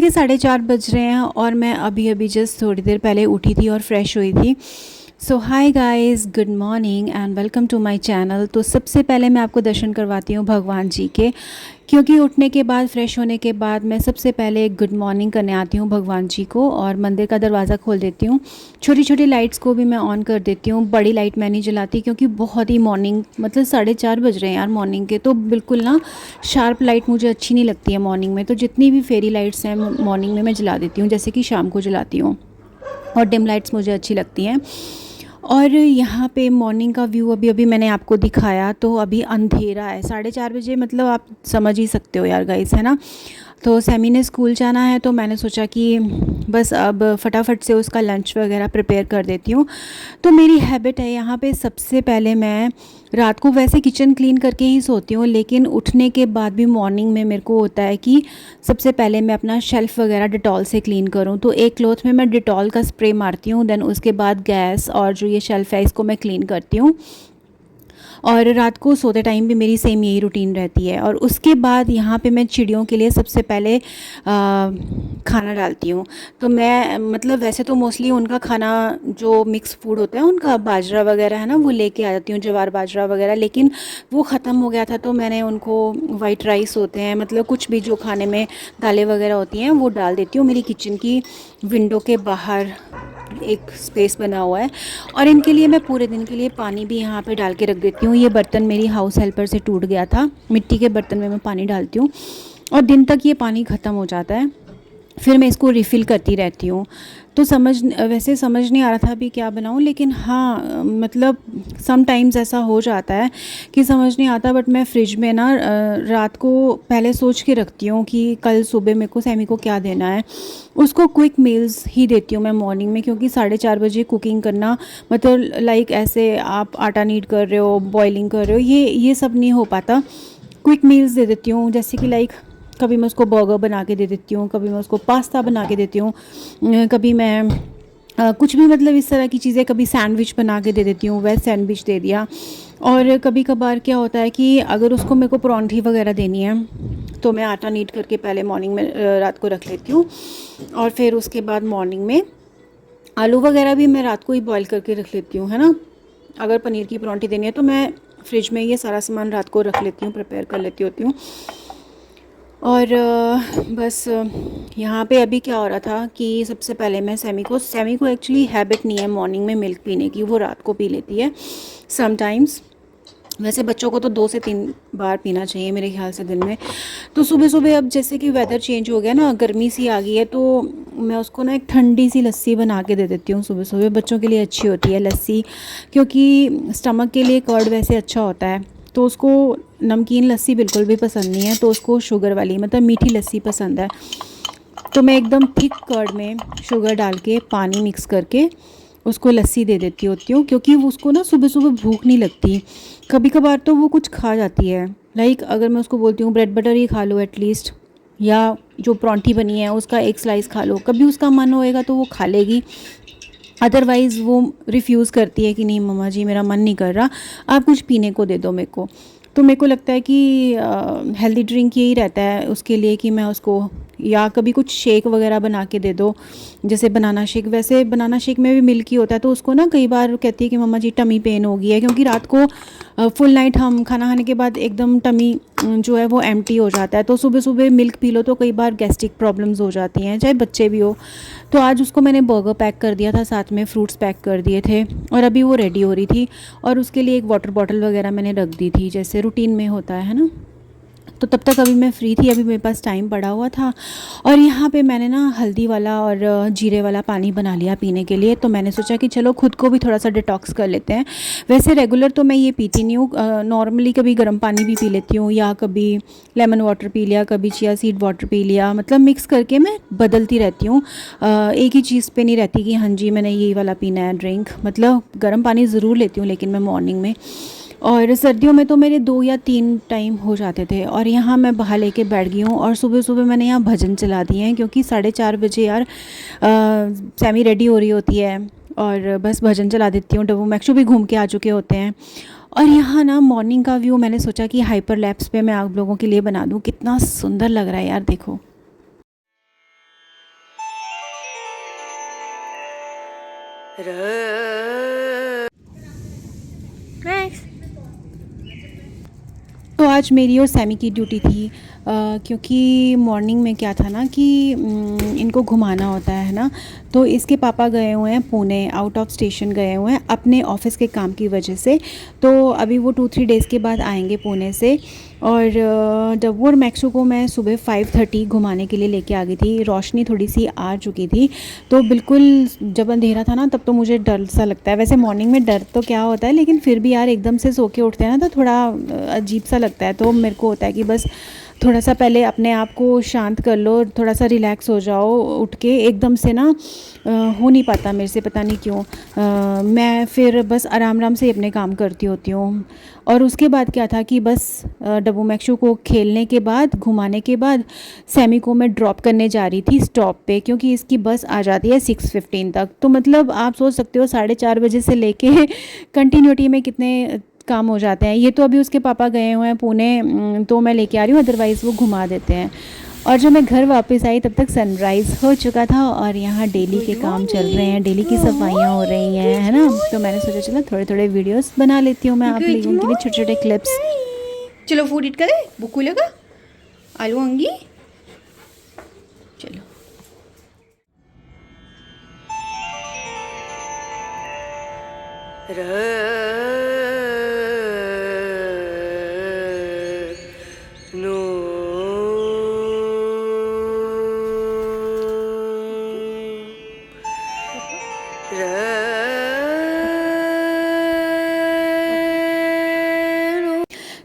के 4:30 बज रहे हैं और मैं अभी अभी जस्ट थोड़ी देर पहले उठी थी और फ्रेश हुई थी। So hi guys, good morning and welcome to my channel. तो सबसे पहले मैं आपको दर्शन करवाती हूँ भगवान जी के, क्योंकि उठने के बाद फ्रेश होने के बाद मैं सबसे पहले एक गुड मॉर्निंग करने आती हूँ भगवान जी को, और मंदिर का दरवाज़ा खोल देती हूँ। छोटी छोटी लाइट्स को भी मैं ऑन कर देती हूँ, बड़ी लाइट मैं नहीं जलाती क्योंकि बहुत ही मॉर्निंग, मतलब 4:30 बज रहे हैं यार मॉर्निंग के, तो बिल्कुल ना शार्प लाइट मुझे अच्छी नहीं लगती है मॉर्निंग में। तो जितनी भी फेरी लाइट्स हैं मॉर्निंग में मैं जला देती हूँ, जैसे कि शाम को जलाती हूँ, और डिम लाइट्स मुझे अच्छी लगती हैं। और यहाँ पे मॉर्निंग का व्यू अभी अभी मैंने आपको दिखाया, तो अभी अंधेरा है 4:30 बजे, मतलब आप समझ ही सकते हो यार गाइस, है ना। तो सैमी ने स्कूल जाना है, तो मैंने सोचा कि बस अब फटाफट से उसका लंच वगैरह प्रिपेयर कर देती हूँ। तो मेरी हैबिट है यहाँ पे, सबसे पहले मैं रात को वैसे किचन क्लीन करके ही सोती हूँ, लेकिन उठने के बाद भी मॉर्निंग में मेरे को होता है कि सबसे पहले मैं अपना शेल्फ़ वगैरह डिटॉल से क्लीन करूँ। तो एक क्लॉथ में मैं डिटॉल का स्प्रे मारती हूँ, देन उसके बाद गैस और जो ये शेल्फ़ है इसको मैं क्लीन करती हूँ। और रात को सोते टाइम भी मेरी सेम यही रूटीन रहती है। और उसके बाद यहाँ पे मैं चिड़ियों के लिए सबसे पहले खाना डालती हूँ। तो मैं मतलब वैसे तो मोस्टली उनका खाना जो मिक्स फूड होता है उनका, बाजरा वगैरह है ना, वो लेके आ जाती हूँ, ज्वार बाजरा वगैरह, लेकिन वो ख़त्म हो गया था तो मैंने उनको वाइट राइस होते हैं, मतलब कुछ भी जो खाने में दालें वगैरह होती हैं वो डाल देती हूँ। मेरी किचन की विंडो के बाहर एक स्पेस बना हुआ है, और इनके लिए मैं पूरे दिन के लिए पानी भी यहाँ पे डाल के रख देती हूँ। ये बर्तन मेरी हाउस हेल्पर से टूट गया था, मिट्टी के बर्तन में मैं पानी डालती हूँ और दिन तक ये पानी ख़त्म हो जाता है, फिर मैं इसको रिफ़िल करती रहती हूँ। तो वैसे समझ नहीं आ रहा था अभी क्या बनाऊँ, लेकिन हाँ मतलब सम टाइम्स ऐसा हो जाता है कि समझ नहीं आता। बट मैं फ्रिज में ना रात को पहले सोच के रखती हूँ कि कल सुबह मेरे को सैमी को क्या देना है। उसको क्विक मील्स ही देती हूँ मैं मॉर्निंग में, क्योंकि 4:30 बजे कुकिंग करना मतलब लाइक ऐसे आप आटा नीड कर रहे हो, बॉइलिंग कर रहे हो, ये सब नहीं हो पाता। क्विक मील्स दे देती हूँ, जैसे कि लाइक कभी मैं उसको बर्गर बना के दे देती हूँ, कभी मैं उसको पास्ता बना के देती हूँ, कभी मैं कुछ भी मतलब इस तरह की चीज़ें, कभी सैंडविच बना के दे देती हूँ, वेज सैंडविच दे दिया। और कभी कभार क्या होता है कि अगर उसको मेरे को परांठी वगैरह देनी है तो मैं आटा नीड करके पहले मॉर्निंग में रात को रख लेती हूँ, और फिर उसके बाद मॉर्निंग में आलू वगैरह भी मैं रात को ही बॉईल करके रख लेती हूँ, है ना। अगर पनीर की परांठी देनी है तो मैं फ्रिज में ये सारा सामान रात को रख लेती हूँ, प्रिपेयर कर लेती होती हूँ। और बस यहाँ पे अभी क्या हो रहा था कि सबसे पहले मैं सैमी को एक्चुअली हैबिट नहीं है मॉर्निंग में मिल्क पीने की, वो रात को पी लेती है समटाइम्स। वैसे बच्चों को तो 2 से 3 बार पीना चाहिए मेरे ख्याल से दिन में। तो सुबह सुबह अब जैसे कि वेदर चेंज हो गया ना, गर्मी सी आ गई है, तो मैं उसको ना एक ठंडी सी लस्सी बना के दे देती हूँ सुबह सुबह। बच्चों के लिए अच्छी होती है लस्सी, क्योंकि स्टमक के लिए कर्ड वैसे अच्छा होता है। तो उसको नमकीन लस्सी बिल्कुल भी पसंद नहीं है, तो उसको शुगर वाली मतलब मीठी लस्सी पसंद है। तो मैं एकदम थिक कर्ड में शुगर डाल के पानी मिक्स करके उसको लस्सी दे देती होती हूँ, क्योंकि वो उसको ना सुबह सुबह भूख नहीं लगती। कभी कभार तो वो कुछ खा जाती है, लाइक अगर मैं उसको बोलती हूँ ब्रेड बटर ही खा लो एटलीस्ट, या जो परांठी बनी है उसका एक स्लाइस खा लो, कभी उसका मन होएगा तो वो खा लेगी। अदरवाइज़ वो रिफ्यूज़ करती है कि नहीं मम्मा जी मेरा मन नहीं कर रहा, आप कुछ पीने को दे दो मेरे को। तो मेरे को लगता है कि हेल्दी ड्रिंक यही रहता है उसके लिए कि मैं उसको या कभी कुछ शेक वगैरह बना के दे दो, जैसे बनाना शेक। वैसे बनाना शेक में भी मिल्क ही होता है, तो उसको ना कई बार कहती है कि मम्मा जी टमी पेन हो गई है, क्योंकि रात को फुल नाइट हम खाना खाने के बाद एकदम टमी जो है वो एम्प्टी हो जाता है, तो सुबह सुबह मिल्क पी लो तो कई बार गैस्ट्रिक प्रॉब्लम्स हो जाती हैं, चाहे बच्चे भी हो। तो आज उसको मैंने बर्गर पैक कर दिया था, साथ में फ्रूट्स पैक कर दिए थे, और अभी वो रेडी हो रही थी, और उसके लिए एक वाटर बॉटल वगैरह मैंने रख दी थी, जैसे रूटीन में होता है ना। तो तब तक अभी मैं फ्री थी, अभी मेरे पास टाइम पड़ा हुआ था। और यहाँ पे मैंने ना हल्दी वाला और जीरे वाला पानी बना लिया पीने के लिए। तो मैंने सोचा कि चलो खुद को भी थोड़ा सा डिटॉक्स कर लेते हैं। वैसे रेगुलर तो मैं ये पीती नहीं हूँ, नॉर्मली कभी गर्म पानी भी पी लेती हूँ, या कभी लेमन वाटर पी लिया, कभी चिया सीड वाटर पी लिया, मतलब मिक्स करके मैं बदलती रहती हूँ। एक ही चीज़ पे नहीं रहती कि हाँ जी मैंने ये वाला पीना है ड्रिंक। मतलब गर्म पानी ज़रूर लेती हूँ लेकिन मैं मॉर्निंग में, और सर्दियों में तो मेरे 2 या 3 टाइम हो जाते थे। और यहाँ मैं बाहर लेके बैठ गई हूँ, और सुबह सुबह मैंने यहाँ भजन चला दिए हैं, क्योंकि 4:30 बजे यार सैमी रेडी हो रही होती है, और बस भजन चला देती हूँ। डब्बू मैक्शो भी घूम के आ चुके होते हैं। और यहाँ ना मॉर्निंग का व्यू मैंने सोचा कि हाइपर लैप्स पे मैं आप लोगों के लिए बना दूँ, कितना सुंदर लग रहा है यार, देखो। तो आज मेरी और सैमी की ड्यूटी थी, क्योंकि मॉर्निंग में क्या था ना कि इनको घुमाना होता है ना। तो इसके पापा गए हुए हैं पुणे, आउट ऑफ स्टेशन गए हुए हैं अपने ऑफिस के काम की वजह से। तो अभी वो 2-3 डेज़ के बाद आएंगे पुणे से। और डब्बू और मैक्सू को मैं सुबह 5:30 घुमाने के लिए लेके आ गई थी। रोशनी थोड़ी सी आ चुकी थी, तो बिल्कुल जब अंधेरा था ना तब तो मुझे डर सा लगता है। वैसे मॉर्निंग में डर तो क्या होता है, लेकिन फिर भी यार एकदम से सो के उठते हैं ना तो थोड़ा अजीब सा लगता है। तो मेरे को होता है कि बस थोड़ा सा पहले अपने आप को शांत कर लो, थोड़ा सा रिलैक्स हो जाओ। उठ के एकदम से ना हो नहीं पाता मेरे से, पता नहीं क्यों। मैं फिर बस आराम आराम से अपने काम करती होती हूँ। और उसके बाद क्या था कि बस डब्बू मैक्सू को खेलने के बाद, घुमाने के बाद, सैमी को मैं ड्रॉप करने जा रही थी स्टॉप पे, क्योंकि इसकी बस आ जाती है 6:15 तक। तो मतलब आप सोच सकते हो 4:30 बजे से लेके कंटिन्यूटी में कितने काम हो जाते हैं। ये तो अभी उसके पापा गए हुए हैं पुणे, तो मैं लेके आ रही हूँ, अदरवाइज़ वो घुमा देते हैं। और जब मैं घर वापस आई तब तक सनराइज़ हो चुका था और यहाँ डेली के काम चल रहे हैं, डेली की सफाइयाँ हो रही हैं, है ना। तो मैंने सोचा चलो थोड़े थोड़े वीडियोस बना लेती हूँ मैं आप लोगों के लिए, छोटे छोटे क्लिप्स। चलो फूड ईट करें, बुक्कू लगा आलू अंगी। चलो नो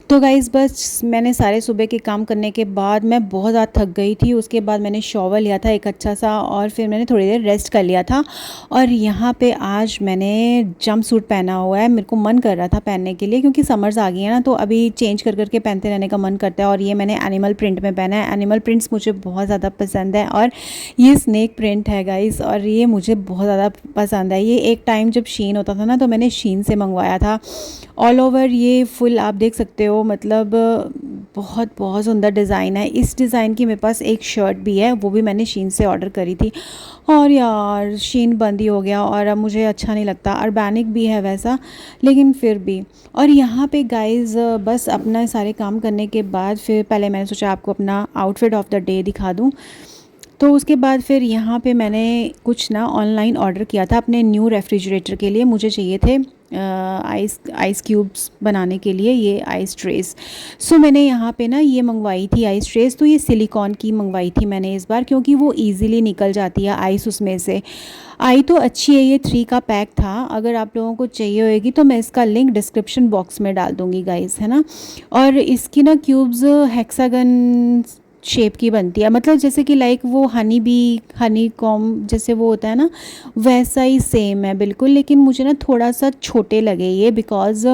तो गाइज़ बस मैंने सारे सुबह के काम करने के बाद मैं बहुत ज़्यादा थक गई थी। उसके बाद मैंने शॉवर लिया था एक अच्छा सा, और फिर मैंने थोड़ी देर रेस्ट कर लिया था। और यहाँ पे आज मैंने जंप सूट पहना हुआ है। मेरे को मन कर रहा था पहनने के लिए, क्योंकि समर्स आ गई है ना, तो अभी चेंज कर करके पहनते रहने का मन करता है। और ये मैंने एनिमल प्रिंट में पहना है। एनिमल प्रिंट्स मुझे बहुत ज़्यादा पसंद है, और ये स्नेक प्रिंट है गाइज़, और ये मुझे बहुत ज़्यादा पसंद है। ये एक टाइम जब शीन होता था ना तो मैंने शीन से मंगवाया था। ऑल ओवर ये फुल आप देख सकते हो, मतलब बहुत बहुत सुंदर डिज़ाइन है। इस डिज़ाइन की मेरे पास एक शर्ट भी है, वो भी मैंने शीन से ऑर्डर करी थी। और यार शीन बंद ही हो गया और अब मुझे अच्छा नहीं लगता। ऑर्गेनिक भी है वैसा, लेकिन फिर भी। और यहाँ पे गाइज़ बस अपना सारे काम करने के बाद फिर पहले मैंने सोचा आपको अपना आउटफिट ऑफ द डे दिखा दूँ। तो उसके बाद फिर यहाँ पे मैंने कुछ ना ऑनलाइन ऑर्डर किया था अपने न्यू रेफ्रिजरेटर के लिए। मुझे चाहिए थे आइस क्यूब्स बनाने के लिए ये आइस ट्रेस। सो मैंने यहाँ पे ना ये मंगवाई थी आइस ट्रेस। तो ये सिलिकॉन की मंगवाई थी मैंने इस बार, क्योंकि वो इजीली निकल जाती है आइस उसमें से। आई तो अच्छी है, ये 3 का पैक था। अगर आप लोगों को चाहिए होगी तो मैं इसका लिंक डिस्क्रिप्शन बॉक्स में डाल दूँगी गाइज़, है ना। और इसकी ना क्यूब्स हेक्सागन शेप की बनती है, मतलब जैसे कि लाइक वो हनी कॉम जैसे वो होता है ना, वैसा ही सेम है बिल्कुल। लेकिन मुझे ना थोड़ा सा छोटे लगे ये, बिकॉज़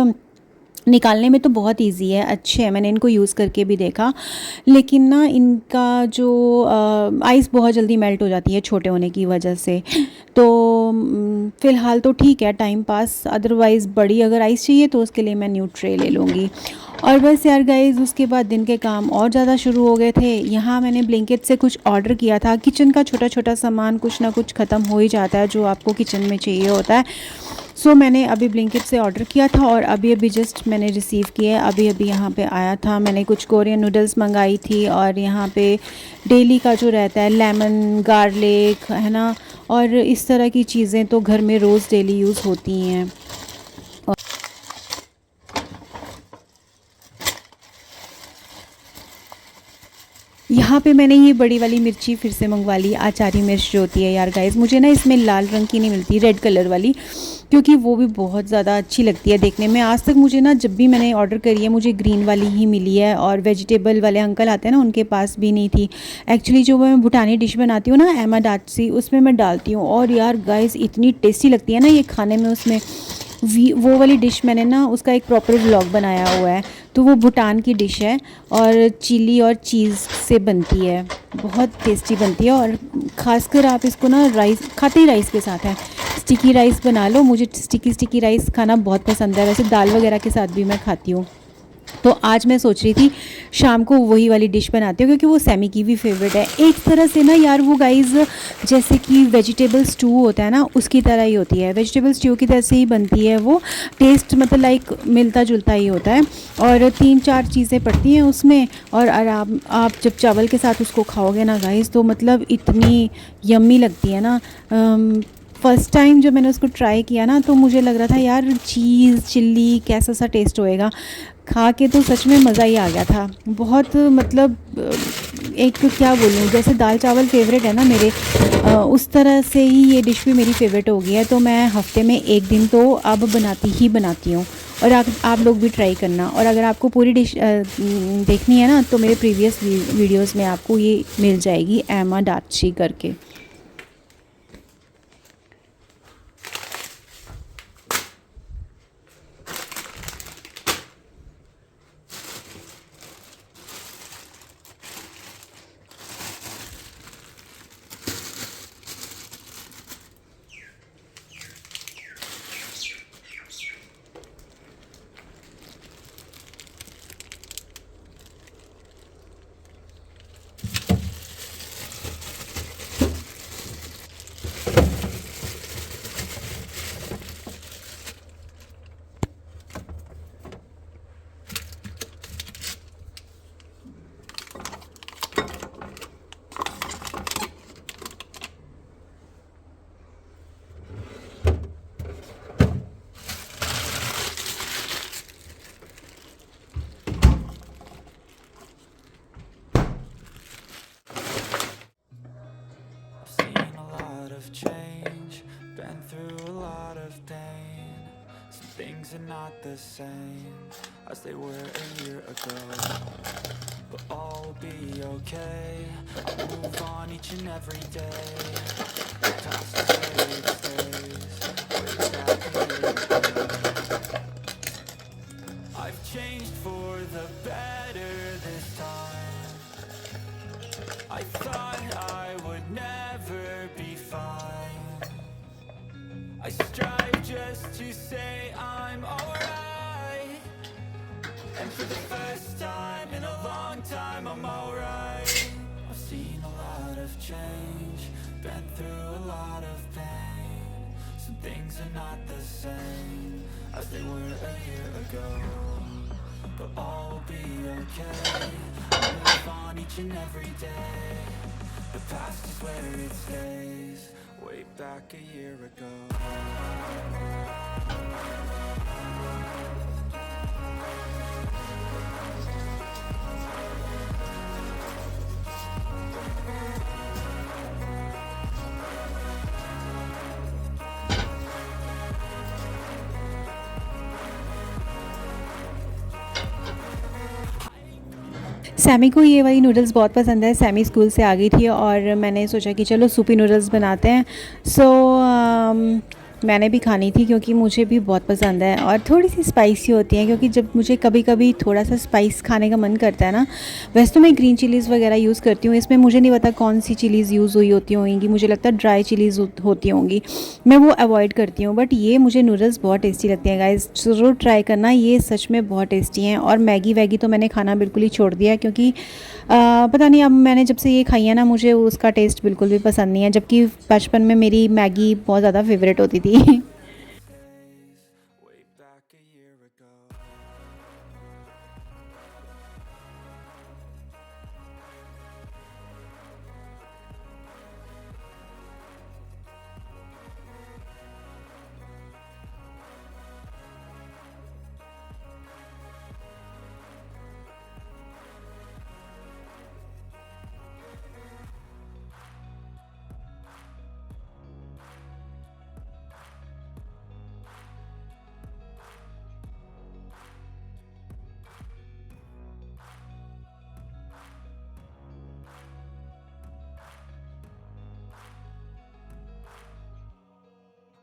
निकालने में तो बहुत इजी है, अच्छे हैं, मैंने इनको यूज़ करके भी देखा। लेकिन ना इनका जो आइस बहुत जल्दी मेल्ट हो जाती है छोटे होने की वजह से। तो फ़िलहाल तो ठीक है, टाइम पास। अदरवाइज़ बड़ी अगर आइस चाहिए तो उसके लिए मैं न्यू ट्रे ले लूँगी। और बस यार गाइज़ उसके बाद दिन के काम और ज़्यादा शुरू हो गए थे। यहाँ मैंने ब्लिंकिट से कुछ ऑर्डर किया था। किचन का छोटा छोटा सामान कुछ ना कुछ ख़त्म हो ही जाता है जो आपको किचन में चाहिए होता है। सो मैंने अभी ब्लिंकिट से ऑर्डर किया था और अभी जस्ट मैंने रिसीव किया है। अभी यहाँ पे आया था। मैंने कुछ कोरियन नूडल्स मंगाई थी, और यहाँ पे डेली का जो रहता है लेमन गार्लिक, है ना, और इस तरह की चीज़ें तो घर में रोज़ डेली यूज़ होती हैं। यहाँ पे मैंने ये बड़ी वाली मिर्ची फिर से मंगवा ली, आचारी मिर्च जो होती है यार गाइस। मुझे ना इसमें लाल रंग की नहीं मिलती, रेड कलर वाली, क्योंकि वो भी बहुत ज़्यादा अच्छी लगती है देखने में। आज तक मुझे ना जब भी मैंने ऑर्डर करी है मुझे ग्रीन वाली ही मिली है, और वेजिटेबल वाले अंकल आते हैं ना उनके पास भी नहीं थी। एक्चुअली जो मैं भूटानी डिश बनाती हूँ ना एमा डाटसी, उसमें मैं डालती हूँ, और यार गाइस इतनी टेस्टी लगती है ना ये खाने में। उसमें वो वाली डिश मैंने ना उसका एक प्रॉपर व्लॉग बनाया हुआ है। तो वो भूटान की डिश है और चिली और चीज़ से बनती है, बहुत टेस्टी बनती है। और ख़ासकर आप इसको ना राइस खाते ही राइस के साथ है, स्टिकी राइस बना लो। मुझे स्टिकी राइस खाना बहुत पसंद है, वैसे दाल वगैरह के साथ भी मैं खाती हूँ। तो आज मैं सोच रही थी शाम को वही वाली डिश बनाती हूँ, क्योंकि वो सैमी की भी फेवरेट है। एक तरह से ना यार वो गाइज़, जैसे कि वेजिटेबल स्टू होता है ना, उसकी तरह ही होती है। वेजिटेबल स्टू की तरह से ही बनती है वो। टेस्ट मतलब लाइक मिलता जुलता ही होता है, और 3-4 चीज़ें पड़ती हैं उसमें। और आराम आप जब चावल के साथ उसको खाओगे ना गाइज़, तो मतलब इतनी यम्मी लगती है ना। फ़र्स्ट टाइम जब मैंने उसको ट्राई किया ना, तो मुझे लग रहा था यार चीज़ चिल्ली कैसा सा टेस्ट होएगा। खा के तो सच में मज़ा ही आ गया था। बहुत मतलब एक क्या बोलूँ, जैसे दाल चावल फ़ेवरेट है ना मेरे, उस तरह से ही ये डिश भी मेरी फ़ेवरेट हो गई है। तो मैं हफ़्ते में 1 दिन तो अब बनाती ही बनाती हूँ। और आप लोग भी ट्राई करना। और अगर आपको पूरी डिश देखनी है ना, तो मेरे प्रीवियस वीडियोज़ में आपको ये मिल जाएगी, एमा डाची करके। Seen a lot of change, been through a lot of pain. Some things are not the same as they were a year ago, but all will be okay. I move on each and every day. The past is where it stays, way back a year ago. I've changed for the better this time. I thought I would never be fine. I strive just to say I'm alright, and for the first time in a long time I'm alright. I've seen a lot of change, been through a lot of pain. Some things are not the same as they were a year ago, but all will be okay. I move on each and every day. The past is where it stays, way back a year ago. Sammy को ये वाली noodles बहुत पसंद है। Sami school से आ गई थी और मैंने सोचा कि चलो सूपी नूडल्स बनाते हैं। सो मैंने भी खानी थी, क्योंकि मुझे भी बहुत पसंद है, और थोड़ी सी स्पाइसी होती हैं, क्योंकि जब मुझे कभी कभी थोड़ा सा स्पाइस खाने का मन करता है ना। वैसे तो मैं ग्रीन चिलीज़ वगैरह यूज़ करती हूँ, इसमें मुझे नहीं पता कौन सी चिलीज़ यूज़ हुई होती होंगी, मुझे लगता है ड्राई चिलीज़ होती होंगी, मैं वो अवॉइड करती हूँ। बट ये मुझे नूडल्स बहुत टेस्टी लगती हैं गाइस, ज़रूर ट्राई करना, ये सच में बहुत टेस्टी हैं। और मैगी वैगी तो मैंने खाना बिल्कुल ही छोड़ दिया, क्योंकि पता नहीं, अब मैंने जब से ये खाई है ना, मुझे उसका टेस्ट बिल्कुल भी पसंद नहीं है, जबकि बचपन में मेरी मैगी बहुत ज़्यादा फेवरेट होती थी। Way back a year ago.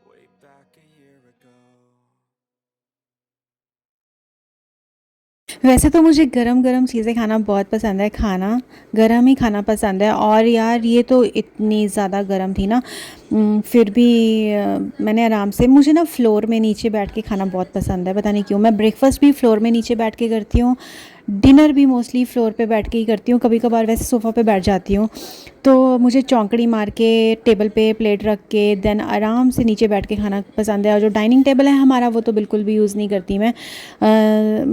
Way back a year ago. वैसे तो मुझे गरम गरम चीज़ें खाना बहुत पसंद है, खाना गरम ही खाना पसंद है। और यार ये तो इतनी ज़्यादा गरम थी ना, फिर भी मैंने आराम से, मुझे ना फ्लोर में नीचे बैठ के खाना बहुत पसंद है, पता नहीं क्यों। मैं ब्रेकफास्ट भी फ्लोर में नीचे बैठ के करती हूँ, डिनर भी मोस्टली फ्लोर पे बैठ के ही करती हूँ, कभी कभार वैसे सोफ़ा पे बैठ जाती हूँ। तो मुझे चौंकड़ी मार के टेबल पे प्लेट रख के देन आराम से नीचे बैठ के खाना पसंद है। और जो डाइनिंग टेबल है हमारा वो तो बिल्कुल भी यूज़ नहीं करती मैं,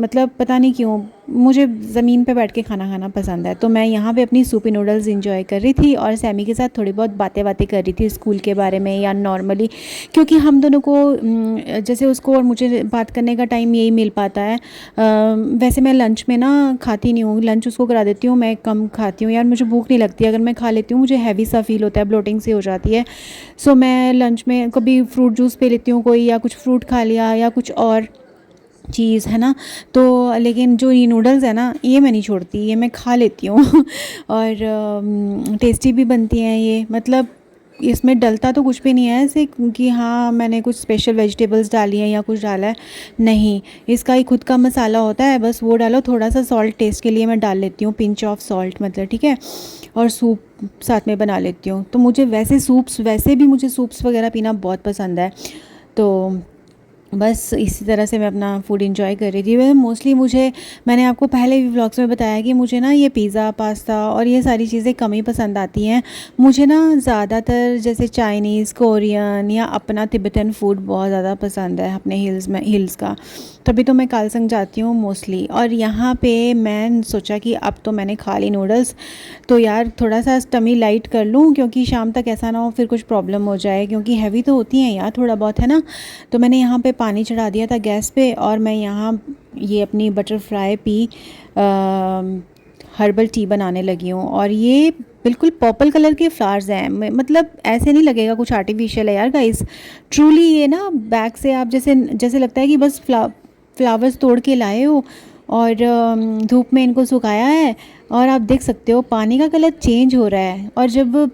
मतलब पता नहीं क्यों मुझे ज़मीन पे बैठ के खाना खाना पसंद है। तो मैं यहाँ पे अपनी सूपी नूडल्स इंजॉय कर रही थी और सैमी के साथ थोड़ी बहुत बातें कर रही थी स्कूल के बारे में या नॉर्मली, क्योंकि हम दोनों को जैसे उसको और मुझे बात करने का टाइम यही मिल पाता है। वैसे मैं लंच में ना खाती नहीं हूँ, लंच उसको करा देती हूँ, मैं कम खाती हूँ यार, मुझे भूख नहीं लगती। अगर मैं खा लेती हूँ मुझे हैवी सा फील होता है, ब्लोटिंग सी हो जाती है। सो मैं लंच में कभी फ्रूट जूस पी लेती हूँ कोई, या कुछ फ्रूट खा लिया या कुछ और चीज़ है ना। तो लेकिन जो ये नूडल्स है ना ये मैं नहीं छोड़ती, ये मैं खा लेती हूँ और टेस्टी भी बनती हैं ये, मतलब इसमें डलता तो कुछ भी नहीं है ऐसे कि हाँ मैंने कुछ स्पेशल वेजिटेबल्स डाली हैं या कुछ डाला है, नहीं। इसका ही खुद का मसाला होता है, बस वो डालो, थोड़ा सा सॉल्ट टेस्ट के लिए मैं डाल लेती हूँ, पिंच ऑफ सॉल्ट मतलब, ठीक है। और सूप साथ में बना लेती हूँ। तो मुझे वैसे भी मुझे सूप्स वगैरह पीना बहुत पसंद है। तो बस इसी तरह से मैं अपना फूड एंजॉय कर रही थी। वह मोस्टली मैंने आपको पहले भी व्लॉग्स में बताया कि मुझे ना ये पिज़्ज़ा पास्ता और ये सारी चीज़ें कम ही पसंद आती हैं। मुझे ना ज़्यादातर जैसे चाइनीज़, कोरियन या अपना तिब्बतन फूड बहुत ज़्यादा पसंद है, अपने हिल्स का। तभी तो मैं कालसंग जाती हूँ मोस्टली। और यहाँ पे मैं सोचा कि अब तो मैंने खा ली नूडल्स, तो यार थोड़ा सा टमी लाइट कर लूँ, क्योंकि शाम तक ऐसा ना हो फिर कुछ प्रॉब्लम हो जाए, क्योंकि हैवी तो होती हैं यार थोड़ा बहुत, है ना। तो मैंने यहाँ पे पानी चढ़ा दिया था गैस पे और मैं यहाँ ये अपनी बटरफ्लाई हर्बल टी बनाने लगी हूँ। और ये बिल्कुल पर्पल कलर के फ्लावर्स हैं, मतलब ऐसे नहीं लगेगा कुछ आर्टिफिशियल है यार गाइस, ट्रूली ये ना बैग से आप जैसे लगता है कि बस फ्लावर्स तोड़ के लाए हो और धूप में इनको सुखाया है। और आप देख सकते हो पानी का कलर चेंज हो रहा है, और जब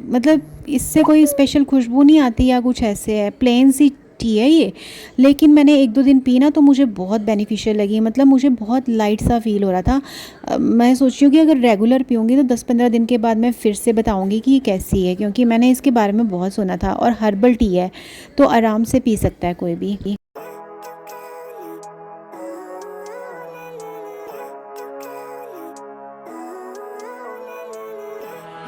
मतलब इससे कोई स्पेशल खुशबू नहीं आती या कुछ ऐसे है, प्लेन सी टी है ये। लेकिन मैंने 1-2 दिन पी ना तो मुझे बहुत बेनिफिशियल लगी, मतलब मुझे बहुत लाइट सा फील हो रहा था। मैं सोच रही हूँ कि अगर रेगुलर पीऊँगी तो 10-15 दिन के बाद मैं फिर से बताऊँगी कि ये कैसी है, क्योंकि मैंने इसके बारे में बहुत सुना था। और हर्बल टी है तो आराम से पी सकता है कोई भी।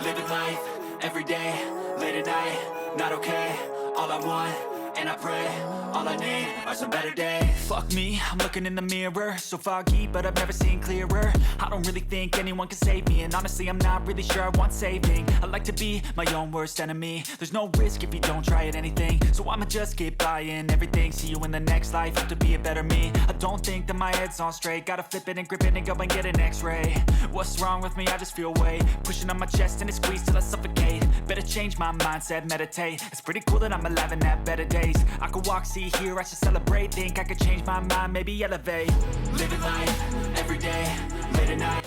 Living life, every day, late at night, not okay. All I want, and I pray, all I need are some better days. Fuck me, I'm looking in the mirror, so foggy, but I've never seen clearer. I don't really think anyone can save me, and honestly I'm not really sure I want saving. I like to be my own worst enemy. There's no risk if you don't try at anything, so I'ma just keep buying everything. See you in the next life, hope to be a better me. I don't think that my head's on straight, gotta flip it and grip it and go and get an x-ray. What's wrong with me? I just feel weight pushing on my chest and it squeezes till I suffocate. Better change my mindset, meditate. It's pretty cool that I'm alive and have better days. I could walk, see, hear, I should celebrate. Think I could change my mind, maybe elevate. Living life, every day, late at night.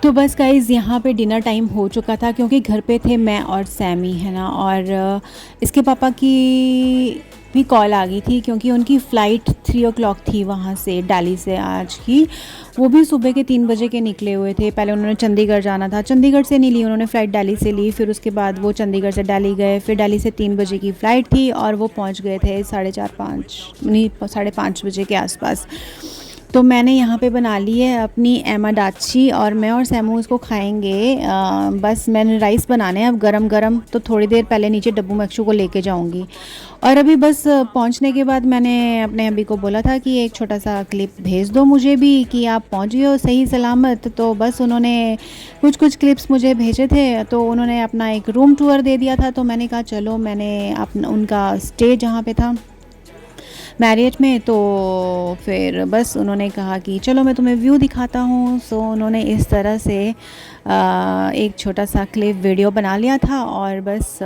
तो बस guys यहाँ पे dinner time हो चुका था, क्योंकि घर पे थे मैं और सैमी, है ना। और इसके पापा की भी कॉल आ गई थी, क्योंकि उनकी फ़्लाइट 3 o'clock थी वहाँ से, दिल्ली से आज की। वो भी सुबह के 3 बजे के निकले हुए थे। पहले उन्होंने चंडीगढ़ जाना था, चंडीगढ़ से नहीं ली उन्होंने फ़्लाइट, दिल्ली से ली। फिर उसके बाद वो चंडीगढ़ से दिल्ली गए, फिर दिल्ली से 3 बजे की फ़्लाइट थी और वो पहुँच गए थे 4:30 बजे के आसपास। तो मैंने यहाँ पे बना ली है अपनी एमाडाची, और मैं और सैमू उसको खाएंगे। बस मैंने राइस बनाने हैं अब गरम गरम, तो थोड़ी देर पहले नीचे डब्बू मक्शू को लेके जाऊँगी। और अभी बस पहुँचने के बाद मैंने अपने अभी को बोला था कि एक छोटा सा क्लिप भेज दो मुझे भी, कि आप पहुँच गए हो सही सलामत। तो बस उन्होंने कुछ क्लिप्स मुझे भेजे थे, तो उन्होंने अपना एक रूम टूर दे दिया था। तो मैंने कहा चलो, मैंने अपना उनका स्टे जहाँ पे था मैरियट में, तो फिर बस उन्होंने कहा कि चलो मैं तुम्हें व्यू दिखाता हूँ। सो उन्होंने इस तरह से एक छोटा सा क्लिप वीडियो बना लिया था, और बस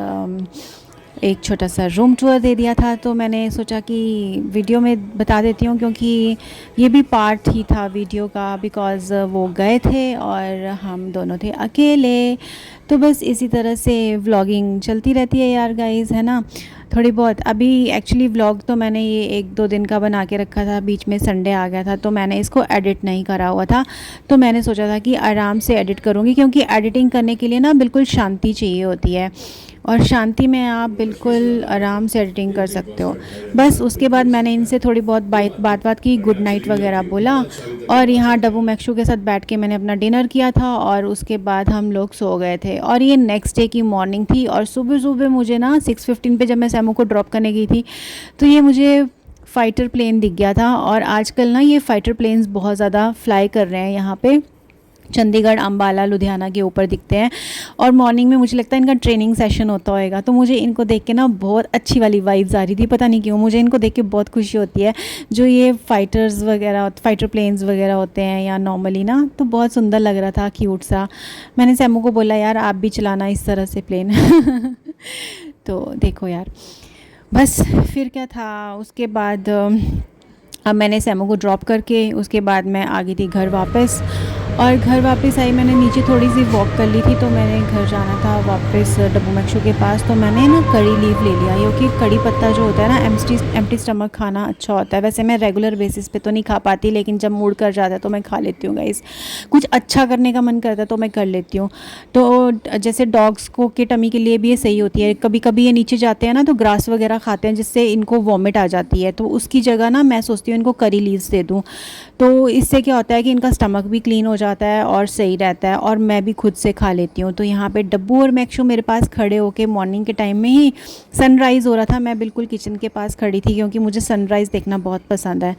एक छोटा सा रूम टूर दे दिया था, तो मैंने सोचा कि वीडियो में बता देती हूँ, क्योंकि ये भी पार्ट ही था वीडियो का, बिकॉज़ वो गए थे और हम दोनों थे अकेले। तो बस इसी तरह से व्लॉगिंग चलती रहती है यार गाइज़, है ना, थोड़ी बहुत। अभी एक्चुअली व्लॉग तो मैंने ये 1-2 दिन का बना के रखा था, बीच में संडे आ गया था तो मैंने इसको एडिट नहीं करा हुआ था। तो मैंने सोचा था कि आराम से एडिट करूँगी, क्योंकि एडिटिंग करने के लिए ना बिल्कुल शांति चाहिए होती है, और शांति में आप बिल्कुल आराम से एडिटिंग कर सकते हो। बस उसके बाद मैंने इनसे थोड़ी बहुत बात की, गुड नाइट वगैरह बोला, और यहाँ डब्बू मैक्शू के साथ बैठ के मैंने अपना डिनर किया था, और उसके बाद हम लोग सो गए थे। और ये नेक्स्ट डे की मॉर्निंग थी, और सुबह मुझे ना 6:15 पे जब मैं सैमू को ड्रॉप करने गई थी, तो ये मुझे फ़ाइटर प्लेन दिख गया था। और आजकल ना ये फ़ाइटर प्लेन्स बहुत ज़्यादा फ्लाई कर रहे हैं यहाँ पे, चंडीगढ़, अंबाला, लुधियाना के ऊपर दिखते हैं। और मॉर्निंग में मुझे लगता है इनका ट्रेनिंग सेशन होता होगा, तो मुझे इनको देख के ना बहुत अच्छी वाली वाइब्स आ रही थी, पता नहीं क्यों मुझे इनको देख के बहुत खुशी होती है। जो ये फ़ाइटर प्लेन्स वगैरह होते हैं या नॉर्मली ना, तो बहुत सुंदर लग रहा था, क्यूट सा। मैंने सैमू को बोला यार आप भी चलाना इस तरह से प्लेन तो देखो यार, बस फिर क्या था उसके बाद, अब मैंने सैमू को ड्रॉप करके उसके बाद मैं आ गई थी घर वापस। और घर वापस आई, मैंने नीचे थोड़ी सी वॉक कर ली थी, तो मैंने घर जाना था वापस डब्बू मैक्शू के पास। तो मैंने ना कड़ी लीव ले लिया, क्योंकि कड़ी पत्ता जो होता है ना, एम्प्टी स्टमक खाना अच्छा होता है। वैसे मैं रेगुलर बेसिस पे तो नहीं खा पाती, लेकिन जब मूड कर जाता है तो मैं खा लेती हूँ गाइस। कुछ अच्छा करने का मन करता है तो मैं कर लेती हूँ। तो जैसे डॉग्स को के टमी के लिए भी ये सही होती है। कभी कभी ये नीचे जाते हैं ना तो ग्रास वगैरह खाते हैं, जिससे इनको वॉमिट आ जाती है, तो उसकी जगह ना मैं सोचती हूँ इनको करी लीव्स दे दूँ। तो इससे क्या होता है कि इनका स्टमक भी क्लीन हो जाता है और सही रहता है, और मैं भी खुद से खा लेती हूँ। तो यहाँ पे डब्बू और मैक्शू मेरे पास खड़े होके, मॉर्निंग के टाइम में ही सनराइज़ हो रहा था, मैं बिल्कुल किचन के पास खड़ी थी, क्योंकि मुझे सनराइज़ देखना बहुत पसंद है।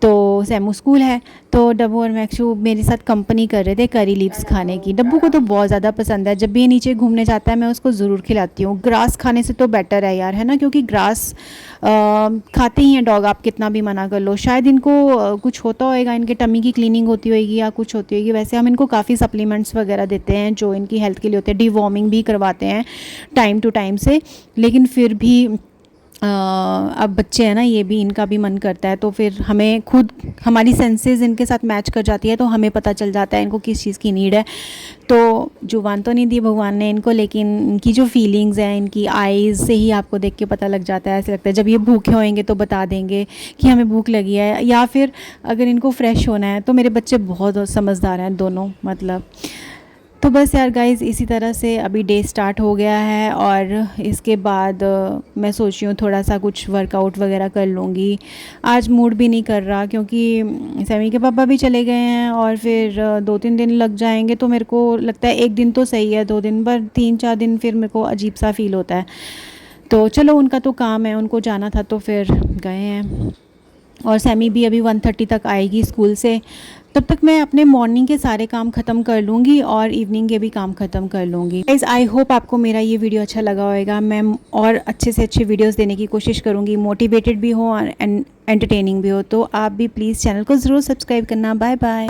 तो सैमू स्कूल है, तो डब्बू और मैक्शू मेरे साथ कंपनी कर रहे थे करी लीव्स खाने की। डब्बू को तो बहुत ज़्यादा पसंद है, जब भी ये नीचे घूमने जाता है मैं उसको ज़रूर खिलाती हूँ। ग्रास खाने से तो बेटर है यार, है ना, क्योंकि ग्रास खाते ही हैं डॉग, आप कितना भी मना कर लो। शायद इनको कुछ होता होएगा, इनके टमी की क्लीनिंग होती होगी या कुछ होती होगी। वैसे हम इनको काफ़ी सप्लीमेंट्स वगैरह देते हैं जो इनकी हेल्थ के लिए होते हैं, डिवॉर्मिंग भी करवाते हैं टाइम टू टाइम से, लेकिन फिर भी अब बच्चे हैं ना, ये भी, इनका भी मन करता है, तो फिर हमें खुद, हमारी सेंसेस इनके साथ मैच कर जाती है, तो हमें पता चल जाता है इनको किस चीज़ की नीड है। तो जुबान तो नहीं दी भगवान ने इनको, लेकिन इनकी जो फीलिंग्स हैं, इनकी आईज़ से ही आपको देख के पता लग जाता है। ऐसे लगता है जब ये भूखे होंगे तो बता देंगे कि हमें भूख लगी है, या फिर अगर इनको फ्रेश होना है। तो मेरे बच्चे बहुत समझदार हैं दोनों, मतलब। तो बस यार गाइज़, इसी तरह से अभी डे स्टार्ट हो गया है, और इसके बाद मैं सोच रही हूँ थोड़ा सा कुछ वर्कआउट वगैरह कर लूँगी। आज मूड भी नहीं कर रहा, क्योंकि सैमी के पापा भी चले गए हैं, और फिर 2-3 दिन लग जाएंगे। तो मेरे को लगता है 1 दिन तो सही है, 2 दिन, पर 3-4 दिन फिर मेरे को अजीब सा फील होता है। तो चलो, उनका तो काम है, उनको जाना था तो फिर गए हैं। और सैमी भी अभी 1:30 तक आएगी स्कूल से, तब तक मैं अपने मॉर्निंग के सारे काम ख़त्म कर लूँगी और इवनिंग के भी काम ख़त्म कर लूँगी। गाइस, आई होप आपको मेरा ये वीडियो अच्छा लगा होगा। मैं और अच्छे से अच्छे वीडियोस देने की कोशिश करूँगी, मोटिवेटेड भी हो और एंटरटेनिंग भी हो। तो आप भी प्लीज़ चैनल को ज़रूर सब्सक्राइब करना। Bye bye.